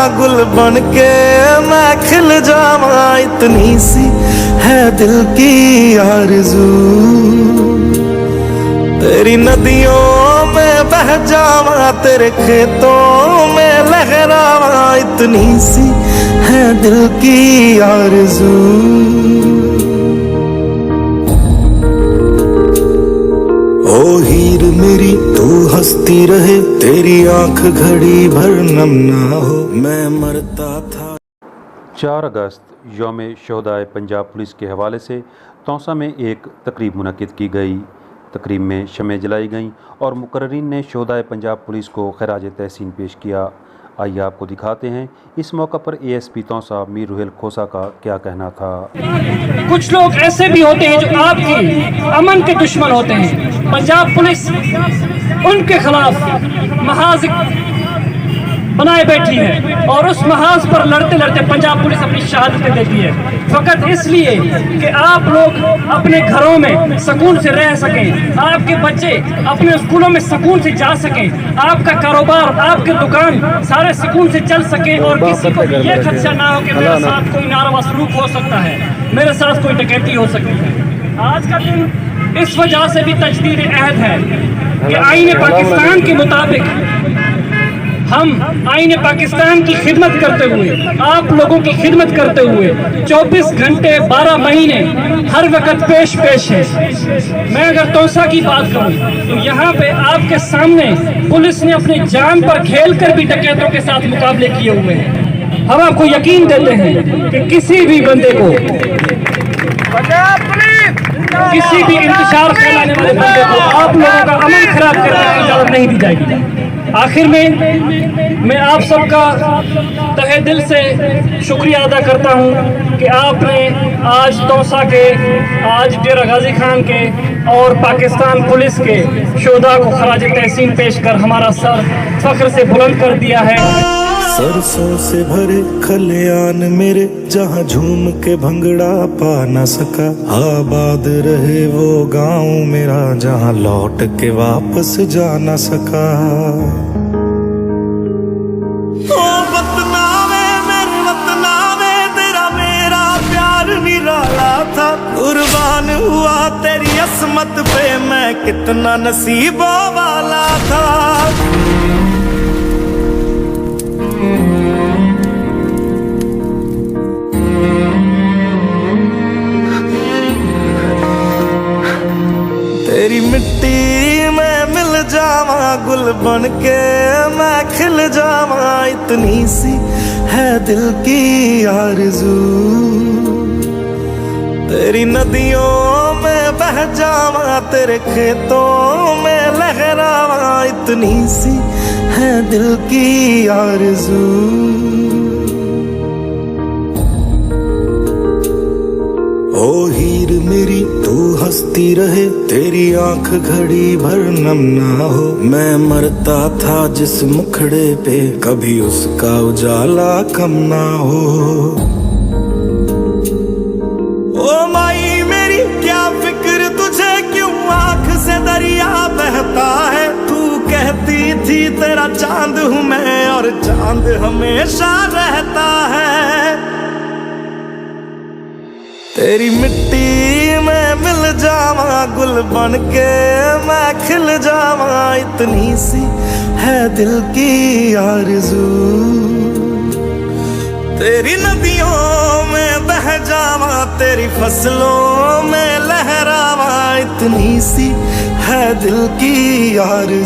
गुल बन के मैं खिल जावा, इतनी सी है दिल की आरज़ू। तेरी नदियों में बह जावा, तेरे खेतों में लहरावा, इतनी सी है दिल की आरज़ू। ओ हीर मेरी तू हंसती रहे, तेरी आंख घड़ी भर नम ना हो, मैं मरता था। 4 अगस्त यौम शोहदाए पंजाब पुलिस के हवाले से तौसा में एक तकरीब मुनक्किद की गई। तकरीब में शमें जलाई गईं और मुकर्रिरीन ने शोहदाए पंजाब पुलिस को खराज तहसीन पेश किया। आइए आपको दिखाते हैं इस मौका पर ASP तौसा मीर रुहेल खोसा का क्या कहना था। कुछ लोग ऐसे भी होते हैं जो आपके अमन के दुश्मन होते हैं। पंजाब पुलिस उनके खिलाफ महाज बनाए बैठी है और उस महाज पर लड़ते लड़ते पंजाब पुलिस अपनी शहादतें देती है, फकत इसलिए कि आप लोग अपने घरों में सुकून से रह सकें, आपके बच्चे अपने स्कूलों में सुकून से जा सकें, आपका कारोबार, आपके दुकान सारे सुकून से चल सके और किसी को ये खदशा ना हो कि मेरे साथ कोई नारवा सलूक हो सकता है, मेरे साथ कोई डकैती हो सकती है। आज का दिन इस वजह से भी तजदीद अहद है कि आईन पाकिस्तान के मुताबिक हम आईन पाकिस्तान की खिदमत करते हुए, आप लोगों की खिदमत करते हुए 24 घंटे 12 महीने हर वक्त पेश है। मैं अगर तौसा की बात करूं तो यहाँ पे आपके सामने पुलिस ने अपनी जान पर खेल कर भी डकैतों के साथ मुकाबले किए हुए हैं। हम आपको यकीन देते हैं कि किसी भी बंदे को, किसी भी इंतशार फैलाने वाले बंदे को आप लोगों का अमन खराब करने की इजाजत नहीं दी जाएगी। आखिर में मैं आप सबका तहे दिल से शुक्रिया अदा करता हूं कि आपने आज तौसा के, आज डेरा गाजी खान के और पाकिस्तान पुलिस के शोधा को खराज तहसीन पेश कर हमारा सर फख्र से बुलंद कर दिया है। सरसों से भरे खलियान मेरे, जहाँ झूम के भंगड़ा पा न सका, आबाद रहे वो गांव मेरा, जहाँ लौट के वापस जा न सका। ओ वतना में मेरे वतना में तेरा मेरा प्यार निराला था, कुर्बान हुआ तेरी असमत पे मैं कितना नसीबों वाला था। तेरी मिट्टी में मिल जावा, गुल बन के मैं खिल जावा, इतनी सी है दिल की आरज़ू। तेरी नदियों में बह जावा, तेरे खेतों में लहरावा, इतनी सी है दिल की आरज़ू। ओ हीर मेरी तू हंसती रहे, तेरी आंख घड़ी भर नम ना हो, मैं मरता था जिस मुखड़े पे कभी उसका उजाला कम ना हो। ओ माई मेरी क्या फिक्र तुझे, क्यों आंख से दरिया बहता है, तू कहती थी तेरा चांद हूँ मैं और चांद हमेशा रहता है। तेरी मिट्टी में मिल जावा, गुल बन के मैं खिल जावा, इतनी सी है दिल की आरज़ू। तेरी नदियों में बह जावा, तेरी फसलों में लहरावा, इतनी सी है दिल की आरज़ू।